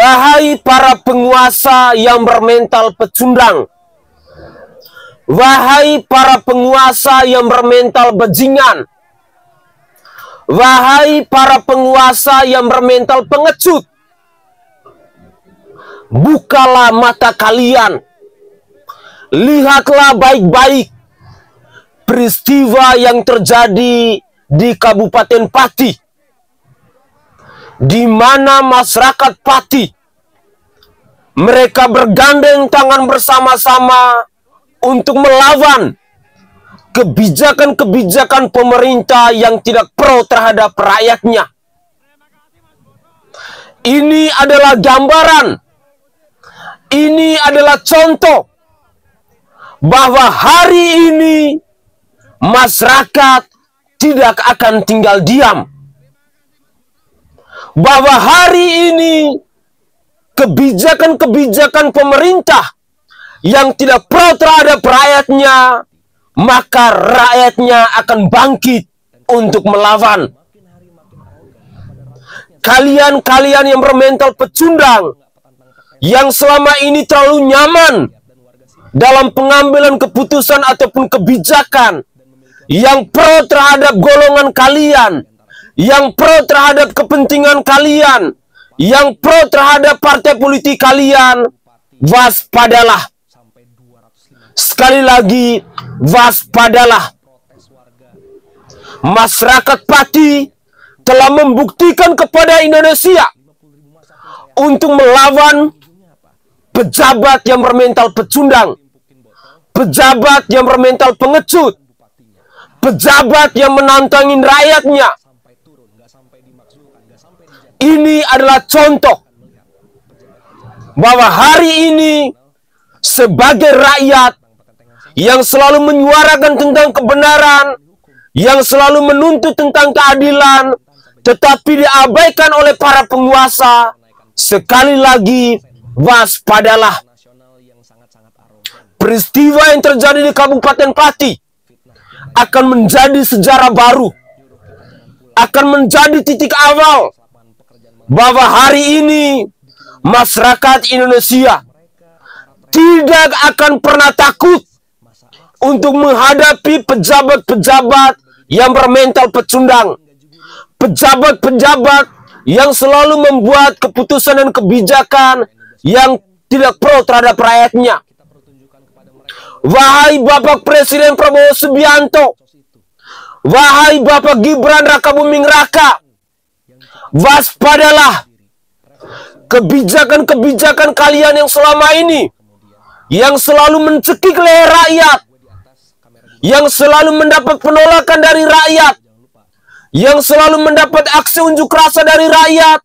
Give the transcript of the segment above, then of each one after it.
Wahai para penguasa yang bermental pecundang, wahai para penguasa yang bermental bajingan, wahai para penguasa yang bermental pengecut, bukalah mata kalian, lihatlah baik-baik peristiwa yang terjadi di Kabupaten Pati, di mana masyarakat Pati mereka bergandeng tangan bersama-sama untuk melawan kebijakan-kebijakan pemerintah yang tidak pro terhadap rakyatnya. Ini adalah gambaran, ini adalah contoh bahwa hari ini masyarakat tidak akan tinggal diam. Bahwa hari ini kebijakan-kebijakan pemerintah yang tidak pro terhadap rakyatnya, maka rakyatnya akan bangkit untuk melawan. Kalian-kalian yang bermental pecundang, yang selama ini terlalu nyaman dalam pengambilan keputusan ataupun kebijakan yang pro terhadap golongan kalian, yang pro terhadap kepentingan kalian, yang pro terhadap partai politik kalian, waspadalah. Sekali lagi, waspadalah. Masyarakat Pati telah membuktikan kepada Indonesia untuk melawan pejabat yang bermental pecundang, pejabat yang bermental pengecut, pejabat yang menantangin rakyatnya. Ini adalah contoh bahwa hari ini sebagai rakyat yang selalu menyuarakan tentang kebenaran, yang selalu menuntut tentang keadilan, tetapi diabaikan oleh para penguasa, sekali lagi waspadalah. Peristiwa yang terjadi di Kabupaten Pati akan menjadi sejarah baru, akan menjadi titik awal bahwa hari ini masyarakat Indonesia tidak akan pernah takut untuk menghadapi pejabat-pejabat yang bermental pecundang, pejabat-pejabat yang selalu membuat keputusan dan kebijakan yang tidak pro terhadap rakyatnya. Wahai Bapak Presiden Prabowo Subianto, wahai Bapak Gibran Rakabuming Raka, waspadalah. Kebijakan-kebijakan kalian yang selama ini, yang selalu mencekik leher rakyat, yang selalu mendapat penolakan dari rakyat, yang selalu mendapat aksi unjuk rasa dari rakyat,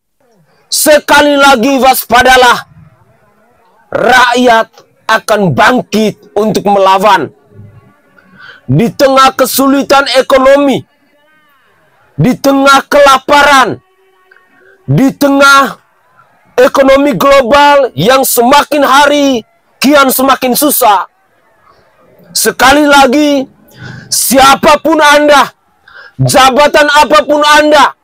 sekali lagi waspadalah. Rakyat akan bangkit untuk melawan. Di tengah kesulitan ekonomi, di tengah kelaparan, di tengah ekonomi global yang semakin hari kian semakin susah, sekali lagi, siapapun Anda, jabatan apapun Anda,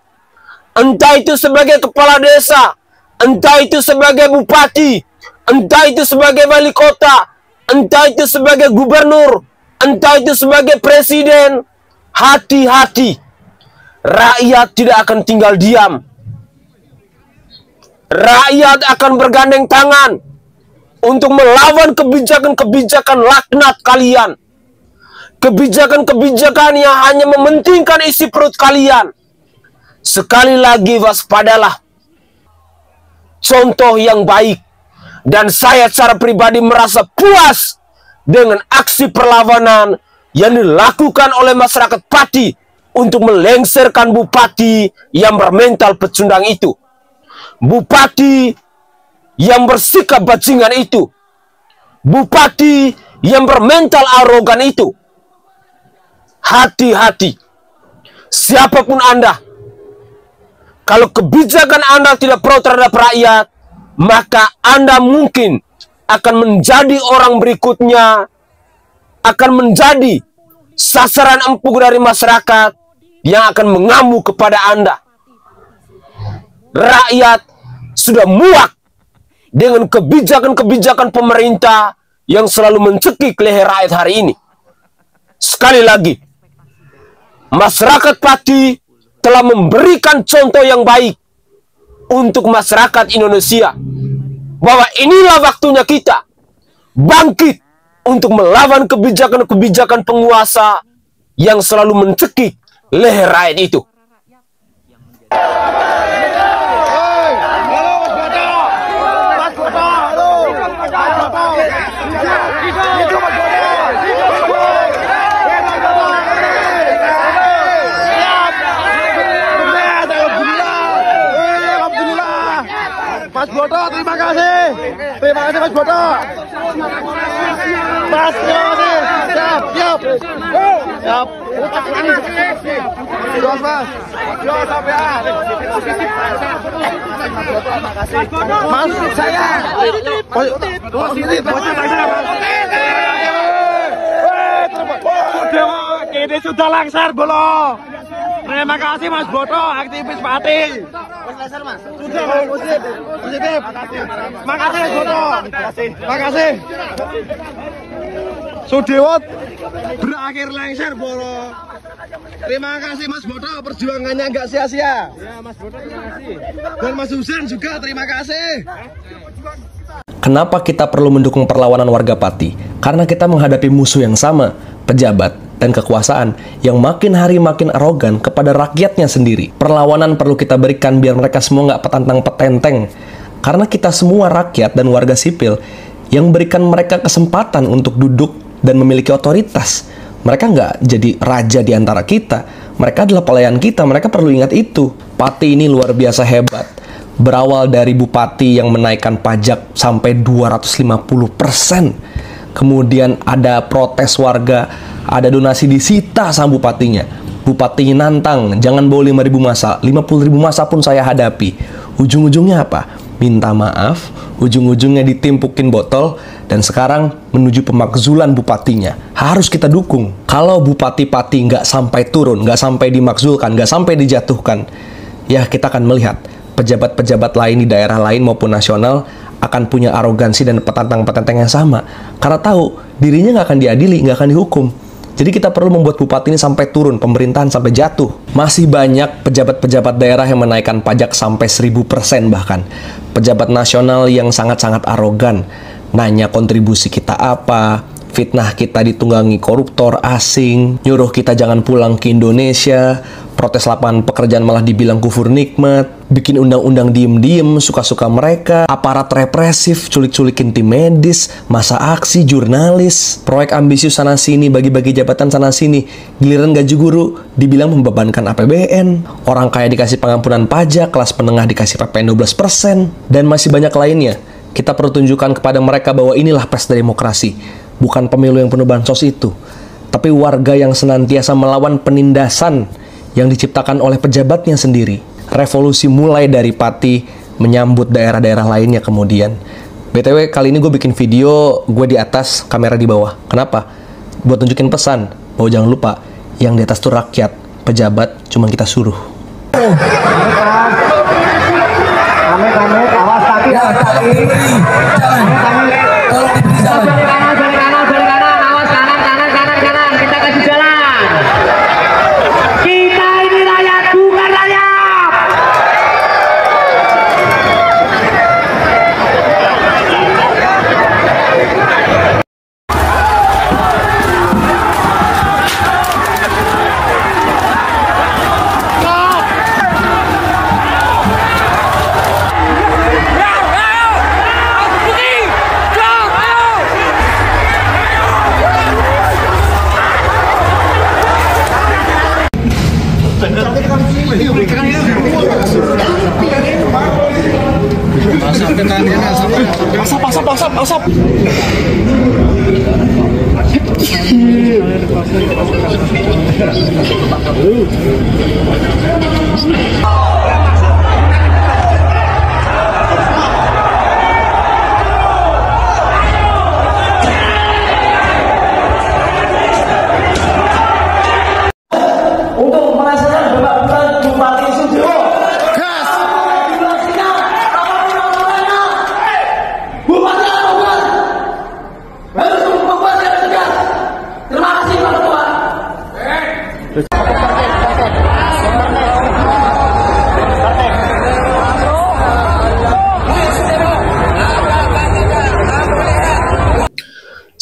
entah itu sebagai kepala desa, entah itu sebagai bupati, entah itu sebagai wali kota, entah itu sebagai gubernur, entah itu sebagai presiden, hati-hati. Rakyat tidak akan tinggal diam. Rakyat akan bergandeng tangan untuk melawan kebijakan-kebijakan laknat kalian. Kebijakan-kebijakan yang hanya mementingkan isi perut kalian. Sekali lagi waspadalah. Contoh yang baik. Dan saya secara pribadi merasa puas dengan aksi perlawanan yang dilakukan oleh masyarakat Pati untuk melengsarkan bupati yang bermental pecundang itu. Bupati yang bersikap bajingan itu. Bupati yang bermental arogan itu. Hati-hati. Siapapun Anda, kalau kebijakan Anda tidak pro terhadap rakyat, maka Anda mungkin akan menjadi orang berikutnya, akan menjadi sasaran empuk dari masyarakat yang akan mengamuk kepada Anda. Rakyat sudah muak dengan kebijakan-kebijakan pemerintah yang selalu mencekik leher rakyat hari ini. Sekali lagi, masyarakat Pati telah memberikan contoh yang baik untuk masyarakat Indonesia, bahwa inilah waktunya kita bangkit untuk melawan kebijakan-kebijakan penguasa yang selalu mencekik leher rakyat itu. Mas Boto, terima kasih. Terima kasih Mas Boto. Mas, terima kasih. Siap, siap. Siap. Jos, Mas. Jos, sampean. Mas, saya. Ini sudah langsar, Bolo. Terima kasih Mas Boto, aktivis Pati. Sudah positif. Makasih Mas Boto. Makasih. Sudewot berakhir lengser Bolo. Terima kasih Mas Boto, perjuangannya nggak sia-sia. Ya Mas Boto, terima kasih. Dan Mas Husen juga terima kasih. Kenapa kita perlu mendukung perlawanan warga Pati? Karena kita menghadapi musuh yang sama, pejabat dan kekuasaan yang makin hari makin arogan kepada rakyatnya sendiri. Perlawanan perlu kita berikan biar mereka semua nggak petantang petenteng. Karena kita semua rakyat dan warga sipil yang berikan mereka kesempatan untuk duduk dan memiliki otoritas. Mereka nggak jadi raja di antara kita. Mereka adalah pelayan kita, mereka perlu ingat itu. Pati ini luar biasa hebat. Berawal dari bupati yang menaikkan pajak sampai 250%. Kemudian ada protes warga, ada donasi disita sama bupatinya. Bupatinya nantang, jangan bawa 5.000 masa, 50.000 masa pun saya hadapi. Ujung-ujungnya apa? Minta maaf, ujung-ujungnya ditimpukin botol, dan sekarang menuju pemakzulan bupatinya. Harus kita dukung. Kalau Bupati Pati nggak sampai turun, nggak sampai dimakzulkan, nggak sampai dijatuhkan, ya kita akan melihat pejabat-pejabat lain di daerah lain maupun nasional akan punya arogansi dan petantang-petenteng yang sama. Karena tahu dirinya nggak akan diadili, nggak akan dihukum. Jadi kita perlu membuat bupati ini sampai turun, pemerintahan sampai jatuh. Masih banyak pejabat-pejabat daerah yang menaikkan pajak sampai 1000% bahkan. Pejabat nasional yang sangat-sangat arogan. Nanya kontribusi kita apa, fitnah kita ditunggangi koruptor asing, nyuruh kita jangan pulang ke Indonesia, protes lapangan pekerjaan malah dibilang kufur nikmat, bikin undang-undang diem-diem, suka-suka mereka, aparat represif, culik-culikin tim medis, masa aksi, jurnalis, proyek ambisius sana-sini, bagi-bagi jabatan sana-sini, giliran gaji guru dibilang membebankan APBN, orang kaya dikasih pengampunan pajak, kelas menengah dikasih PPN 12%, dan masih banyak lainnya. Kita perlu tunjukkan kepada mereka bahwa inilah pesta demokrasi, bukan pemilu yang penuh bansos itu, tapi warga yang senantiasa melawan penindasan yang diciptakan oleh pejabatnya sendiri. Revolusi mulai dari Pati, menyambut daerah-daerah lainnya kemudian. BTW, kali ini gue bikin video, gue di atas, kamera di bawah. Kenapa? Buat tunjukin pesan, bahwa jangan lupa, yang di atas tuh rakyat, pejabat, cuma kita suruh. Awas kaki. Ya, kaki. Jangan. Tolong diberi jalan. Awas kanan. Kita kasih jalan. Kita ini rakyat, bukan rakyat. Asap. Untuk melaksanakan pembangunan Bupati Sudewo.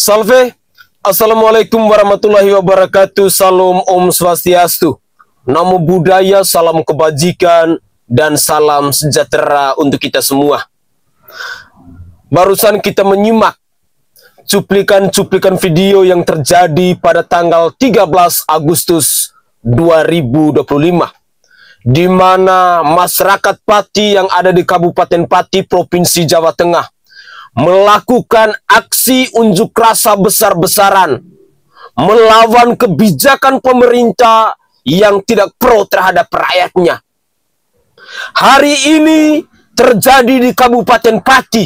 Salve, Assalamualaikum warahmatullahi wabarakatuh. Salam Om Swastiastu. Namo Buddhaya, salam kebajikan, dan salam sejahtera untuk kita semua. Barusan kita menyimak cuplikan-cuplikan video yang terjadi pada tanggal 13 Agustus 2025, di mana masyarakat Pati yang ada di Kabupaten Pati, Provinsi Jawa Tengah, melakukan aksi unjuk rasa besar-besaran melawan kebijakan pemerintah yang tidak pro terhadap rakyatnya. Hari ini terjadi di Kabupaten Pati,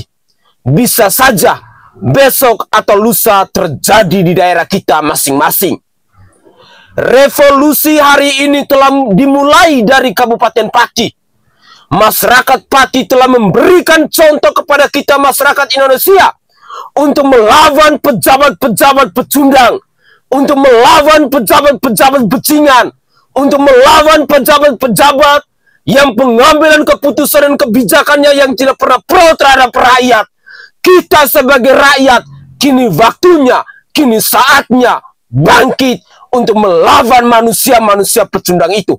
bisa saja besok atau lusa terjadi di daerah kita masing-masing. Revolusi hari ini telah dimulai dari Kabupaten Pati. Masyarakat Pati telah memberikan contoh kepada kita masyarakat Indonesia untuk melawan pejabat-pejabat pecundang, untuk melawan pejabat-pejabat bajingan, untuk melawan pejabat-pejabat yang pengambilan keputusan dan kebijakannya yang tidak pernah pro terhadap rakyat. Kita sebagai rakyat, kini waktunya, kini saatnya bangkit untuk melawan manusia-manusia pecundang itu.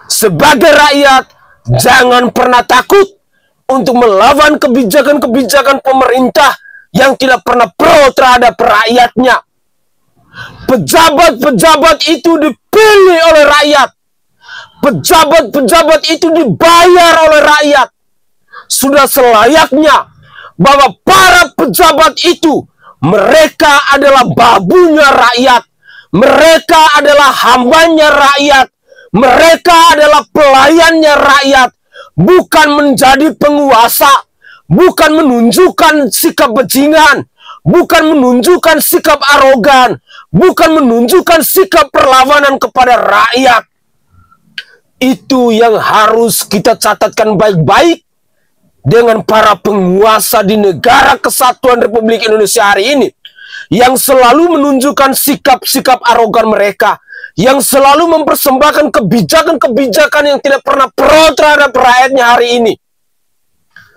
Sebagai rakyat, jangan pernah takut untuk melawan kebijakan-kebijakan pemerintah yang tidak pernah pro terhadap rakyatnya. Pejabat-pejabat itu dipilih oleh rakyat. Pejabat-pejabat itu dibayar oleh rakyat. Sudah selayaknya bahwa para pejabat itu, mereka adalah babunya rakyat. Mereka adalah hambanya rakyat. Mereka adalah pelayannya rakyat, bukan menjadi penguasa, bukan menunjukkan sikap bajingan, bukan menunjukkan sikap arogan, bukan menunjukkan sikap perlawanan kepada rakyat. Itu yang harus kita catatkan baik-baik dengan para penguasa di negara kesatuan Republik Indonesia hari ini, yang selalu menunjukkan sikap-sikap arogan mereka, yang selalu mempersembahkan kebijakan-kebijakan yang tidak pernah pro terhadap rakyatnya hari ini.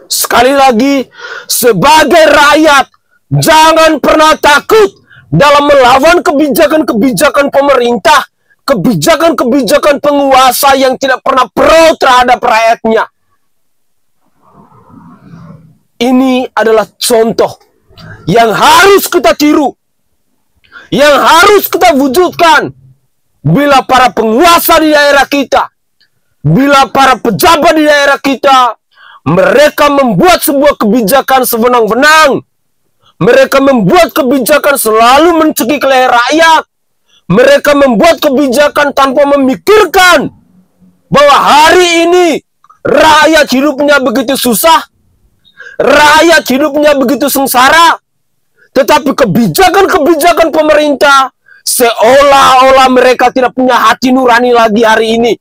Sekali lagi, sebagai rakyat, jangan pernah takut dalam melawan kebijakan-kebijakan pemerintah, kebijakan-kebijakan penguasa yang tidak pernah pro terhadap rakyatnya. Ini adalah contoh yang harus kita tiru, yang harus kita wujudkan. Bila para penguasa di daerah kita, bila para pejabat di daerah kita, mereka membuat sebuah kebijakan sewenang-wenang, mereka membuat kebijakan selalu mencekik leher rakyat, mereka membuat kebijakan tanpa memikirkan bahwa hari ini rakyat hidupnya begitu susah, rakyat hidupnya begitu sengsara, tetapi kebijakan-kebijakan pemerintah seolah-olah mereka tidak punya hati nurani lagi hari ini.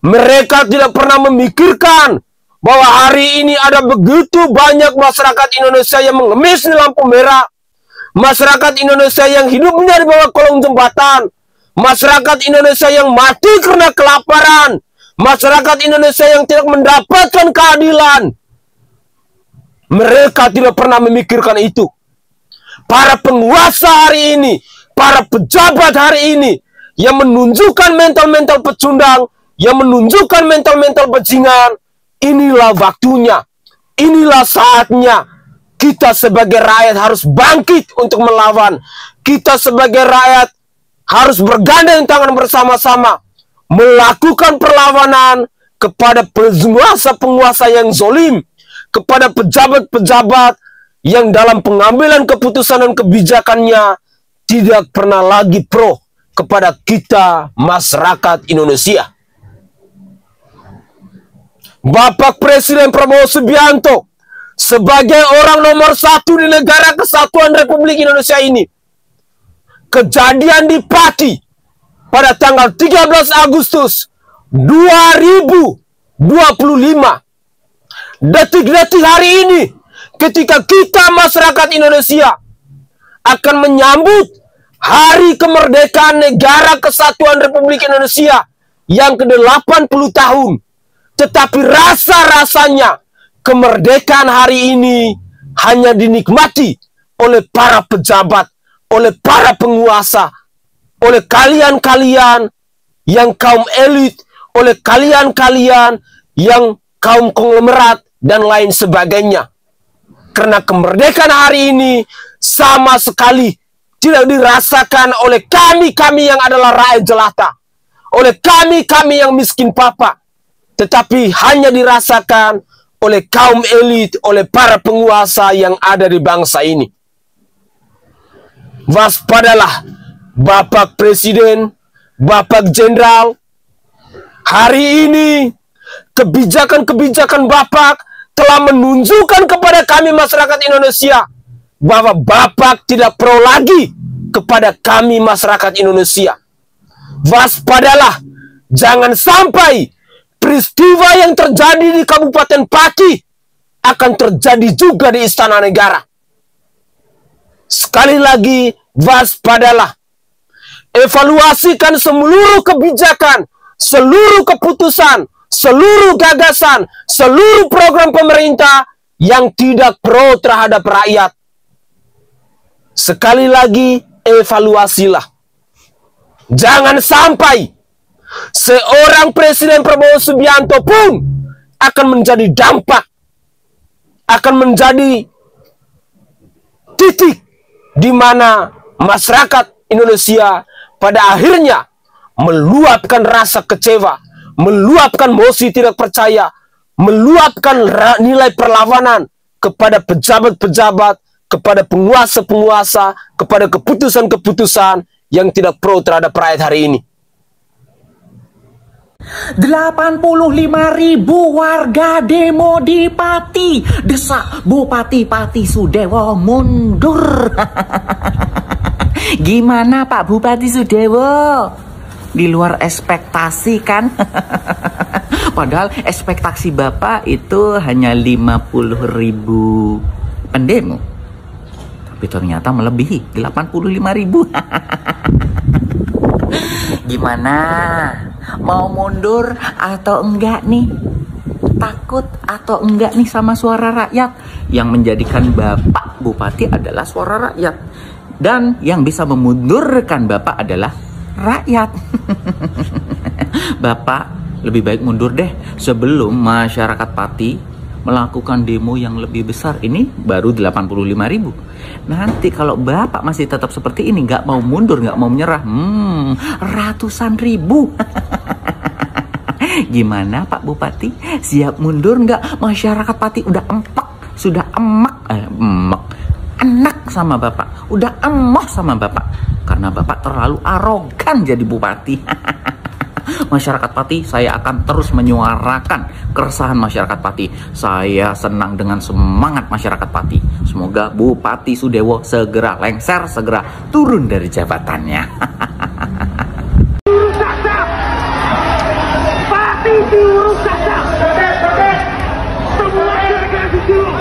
Mereka tidak pernah memikirkan bahwa hari ini ada begitu banyak masyarakat Indonesia yang mengemis di lampu merah, masyarakat Indonesia yang hidupnya di bawah kolong jembatan, masyarakat Indonesia yang mati karena kelaparan, masyarakat Indonesia yang tidak mendapatkan keadilan. Mereka tidak pernah memikirkan itu. Para penguasa hari ini, para pejabat hari ini, yang menunjukkan mental-mental pecundang, yang menunjukkan mental-mental bajingan, inilah waktunya, inilah saatnya. Kita sebagai rakyat harus bangkit untuk melawan. Kita sebagai rakyat harus bergandeng tangan bersama-sama, melakukan perlawanan kepada penguasa-penguasa yang zolim, kepada pejabat-pejabat yang dalam pengambilan keputusan dan kebijakannya tidak pernah lagi pro kepada kita masyarakat Indonesia. Bapak Presiden Prabowo Subianto sebagai orang nomor 1 di negara kesatuan Republik Indonesia ini, kejadian di Pati pada tanggal 13 Agustus 2025, detik-detik hari ini, ketika kita masyarakat Indonesia akan menyambut Hari Kemerdekaan Negara Kesatuan Republik Indonesia yang ke-80 tahun. Tetapi rasa-rasanya kemerdekaan hari ini hanya dinikmati oleh para pejabat, oleh para penguasa, oleh kalian-kalian yang kaum elit, oleh kalian-kalian yang kaum konglomerat, dan lain sebagainya. Karena kemerdekaan hari ini sama sekali tidak dirasakan oleh kami-kami yang adalah rakyat jelata, oleh kami-kami yang miskin papa, tetapi hanya dirasakan oleh kaum elit, oleh para penguasa yang ada di bangsa ini. Waspadalah Bapak Presiden, Bapak Jenderal. Hari ini kebijakan-kebijakan Bapak telah menunjukkan kepada kami masyarakat Indonesia bahwa Bapak tidak pro lagi kepada kami masyarakat Indonesia. Waspadalah, jangan sampai peristiwa yang terjadi di Kabupaten Pati akan terjadi juga di Istana Negara. Sekali lagi, waspadalah. Evaluasikan seluruh kebijakan, seluruh keputusan, seluruh gagasan, seluruh program pemerintah yang tidak pro terhadap rakyat. Sekali lagi, evaluasilah. Jangan sampai seorang Presiden Prabowo Subianto pun akan menjadi dampak, akan menjadi titik di mana masyarakat Indonesia pada akhirnya meluapkan rasa kecewa, meluapkan mosi tidak percaya, meluapkan nilai perlawanan kepada pejabat-pejabat, kepada penguasa-penguasa, kepada keputusan-keputusan yang tidak pro terhadap rakyat hari ini. 85.000 warga demo di Pati, desak Bupati Pati Sudewo mundur. Gimana Pak Bupati Sudewo? Di luar ekspektasi kan? Padahal ekspektasi Bapak itu hanya 50.000 pendemo, tapi ternyata melebihi 85.000. Gimana? Mau mundur atau enggak nih? Takut atau enggak nih sama suara rakyat? Yang menjadikan Bapak Bupati adalah suara rakyat, dan yang bisa memundurkan Bapak adalah rakyat. Bapak lebih baik mundur deh sebelum masyarakat Pati melakukan demo yang lebih besar. Ini baru 85.000. Nanti kalau Bapak masih tetap seperti ini, nggak mau mundur, nggak mau menyerah, ratusan ribu. Gimana Pak Bupati? Siap mundur nggak? Masyarakat Pati udah empek, sudah enak sama Bapak, udah emoh sama Bapak, karena Bapak terlalu arogan jadi bupati. Masyarakat Pati, saya akan terus menyuarakan keresahan masyarakat Pati. Saya senang dengan semangat masyarakat Pati. Semoga Bupati Sudewo segera lengser, segera turun dari jabatannya. Pati diurus saja. Semua delegasi diurus.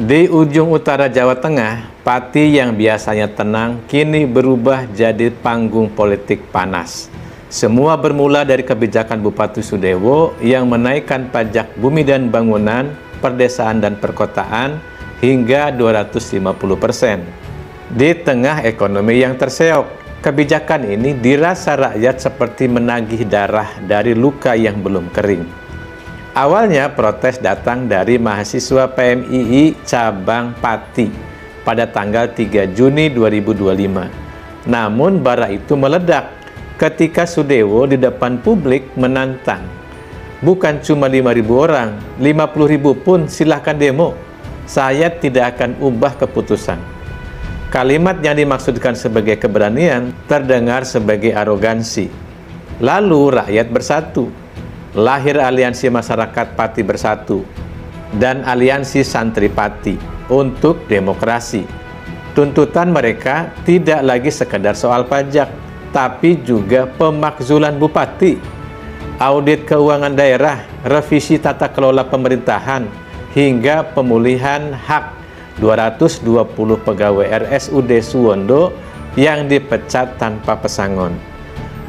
Di ujung utara Jawa Tengah, Pati yang biasanya tenang kini berubah jadi panggung politik panas. Semua bermula dari kebijakan Bupati Sudewo yang menaikkan pajak bumi dan bangunan, perdesaan dan perkotaan hingga 250%. Di tengah ekonomi yang terseok, kebijakan ini dirasa rakyat seperti menagih darah dari luka yang belum kering. Awalnya protes datang dari mahasiswa PMII cabang Pati pada tanggal 3 Juni 2025. Namun bara itu meledak ketika Sudewo di depan publik menantang. Bukan cuma 5.000 orang, 50.000 pun silahkan demo. Saya tidak akan ubah keputusan. Kalimat yang dimaksudkan sebagai keberanian terdengar sebagai arogansi. Lalu rakyat bersatu. Lahir Aliansi Masyarakat Pati Bersatu dan Aliansi Santri Pati untuk Demokrasi. Tuntutan mereka tidak lagi sekedar soal pajak, tapi juga pemakzulan bupati, audit keuangan daerah, revisi tata kelola pemerintahan, hingga pemulihan hak 220 pegawai RSUD Suwondo yang dipecat tanpa pesangon.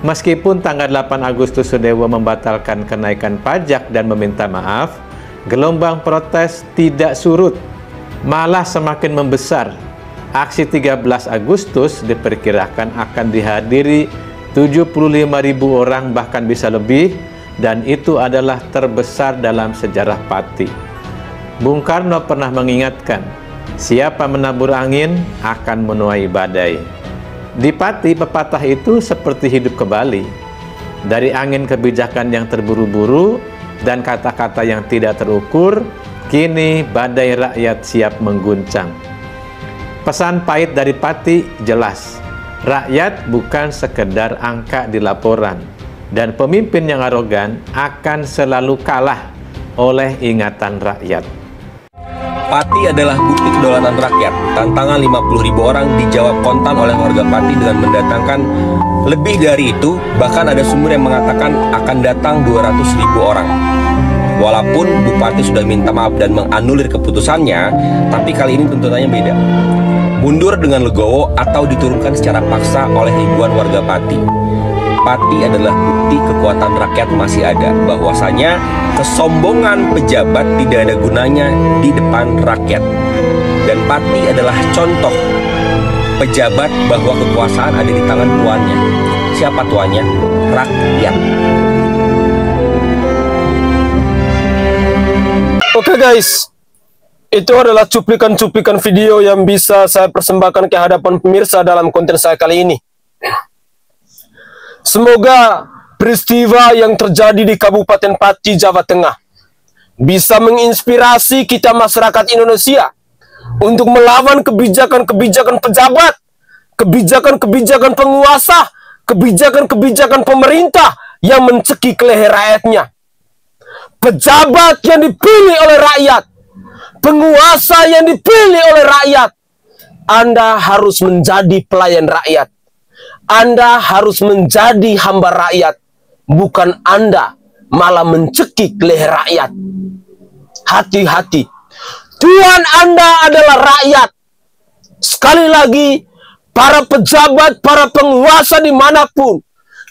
Meskipun tanggal 8 Agustus Sudewo membatalkan kenaikan pajak dan meminta maaf, gelombang protes tidak surut, malah semakin membesar. Aksi 13 Agustus diperkirakan akan dihadiri 75.000 orang, bahkan bisa lebih, dan itu adalah terbesar dalam sejarah Pati. Bung Karno pernah mengingatkan, siapa menabur angin akan menuai badai. Di Pati, pepatah itu seperti hidup kembali. Dari angin kebijakan yang terburu-buru dan kata-kata yang tidak terukur, kini badai rakyat siap mengguncang. Pesan pahit dari Pati jelas, rakyat bukan sekedar angka di laporan, dan pemimpin yang arogan akan selalu kalah oleh ingatan rakyat. Pati adalah bukti kedaulatan rakyat. Tantangan 50.000 orang dijawab kontan oleh warga Pati dengan mendatangkan lebih dari itu. Bahkan ada sumber yang mengatakan akan datang 200.000 orang. Walaupun Bupati sudah minta maaf dan menganulir keputusannya, tapi kali ini tuntutannya beda. Mundur dengan legowo atau diturunkan secara paksa oleh ribuan warga Pati. Pati adalah bukti kekuatan rakyat masih ada, bahwasanya kesombongan pejabat tidak ada gunanya di depan rakyat. Dan Pati adalah contoh pejabat bahwa kekuasaan ada di tangan tuannya. Siapa tuannya? Rakyat. Oke guys, itu adalah cuplikan-cuplikan video yang bisa saya persembahkan ke hadapan pemirsa dalam konten saya kali ini. Semoga peristiwa yang terjadi di Kabupaten Pati, Jawa Tengah bisa menginspirasi kita masyarakat Indonesia untuk melawan kebijakan-kebijakan pejabat, kebijakan-kebijakan penguasa, kebijakan-kebijakan pemerintah yang mencekik leher rakyatnya. Pejabat yang dipilih oleh rakyat, penguasa yang dipilih oleh rakyat, Anda harus menjadi pelayan rakyat. Anda harus menjadi hamba rakyat, bukan Anda malah mencekik leher rakyat. Hati-hati, Tuhan Anda adalah rakyat. Sekali lagi, para pejabat, para penguasa dimanapun,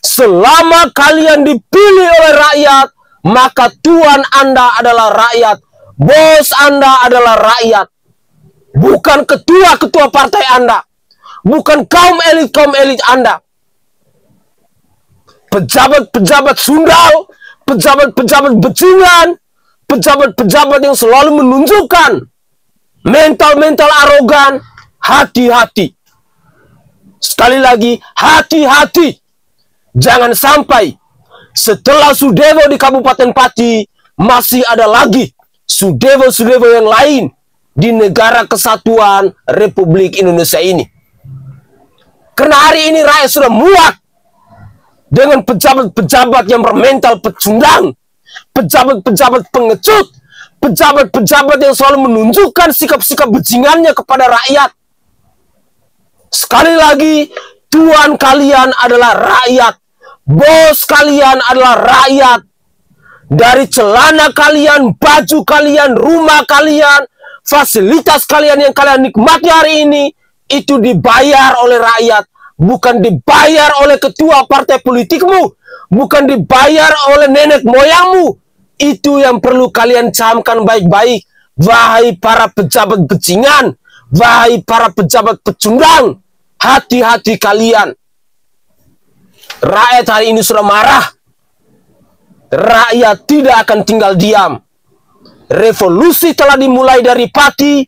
selama kalian dipilih oleh rakyat, maka Tuhan Anda adalah rakyat. Bos Anda adalah rakyat, bukan ketua-ketua partai Anda, bukan kaum elit Anda. Pejabat-pejabat sundal, pejabat-pejabat bajingan, pejabat-pejabat yang selalu menunjukkan mental-mental arogan, hati-hati. Sekali lagi, hati-hati. Jangan sampai setelah Sudewo di Kabupaten Pati, masih ada lagi Sudewo-Sudewo yang lain di negara kesatuan Republik Indonesia ini. Karena hari ini rakyat sudah muak dengan pejabat-pejabat yang bermental pecundang, pejabat-pejabat pengecut, pejabat-pejabat yang selalu menunjukkan sikap-sikap bajingannya kepada rakyat. Sekali lagi, Tuan kalian adalah rakyat, bos kalian adalah rakyat. Dari celana kalian, baju kalian, rumah kalian, fasilitas kalian yang kalian nikmati hari ini, itu dibayar oleh rakyat, bukan dibayar oleh ketua partai politikmu, bukan dibayar oleh nenek moyangmu. Itu yang perlu kalian camkan baik-baik, wahai para pejabat bajingan, wahai para pejabat pecundang. Hati-hati kalian. Rakyat hari ini sudah marah. Rakyat tidak akan tinggal diam. Revolusi telah dimulai dari Pati,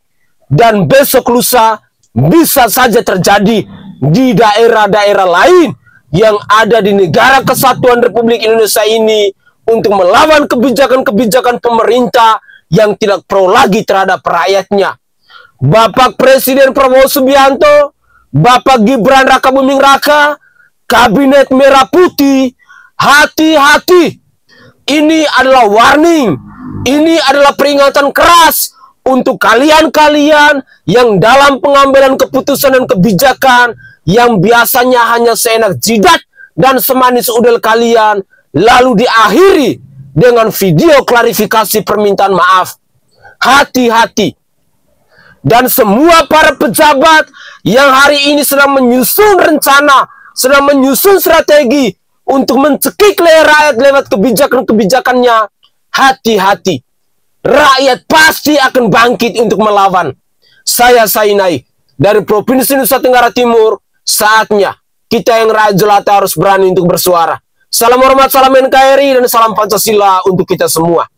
dan besok lusa bisa saja terjadi di daerah-daerah lain yang ada di negara kesatuan Republik Indonesia ini untuk melawan kebijakan-kebijakan pemerintah yang tidak pro lagi terhadap rakyatnya. Bapak Presiden Prabowo Subianto, Bapak Gibran Raka Buming Raka, Kabinet Merah Putih Hati-hati. Ini adalah warning. Ini adalah peringatan keras untuk kalian-kalian yang dalam pengambilan keputusan dan kebijakan yang biasanya hanya seenak jidat dan semanis udel kalian, lalu diakhiri dengan video klarifikasi permintaan maaf. Hati-hati. Dan semua para pejabat yang hari ini sedang menyusun rencana, sedang menyusun strategi untuk mencekik leher rakyat lewat kebijakan-kebijakannya, hati-hati. Rakyat pasti akan bangkit untuk melawan. Saya Sainai dari Provinsi Nusa Tenggara Timur. Saatnya kita yang rakyat jelata harus berani untuk bersuara. Salam hormat, salam NKRI, dan salam Pancasila untuk kita semua.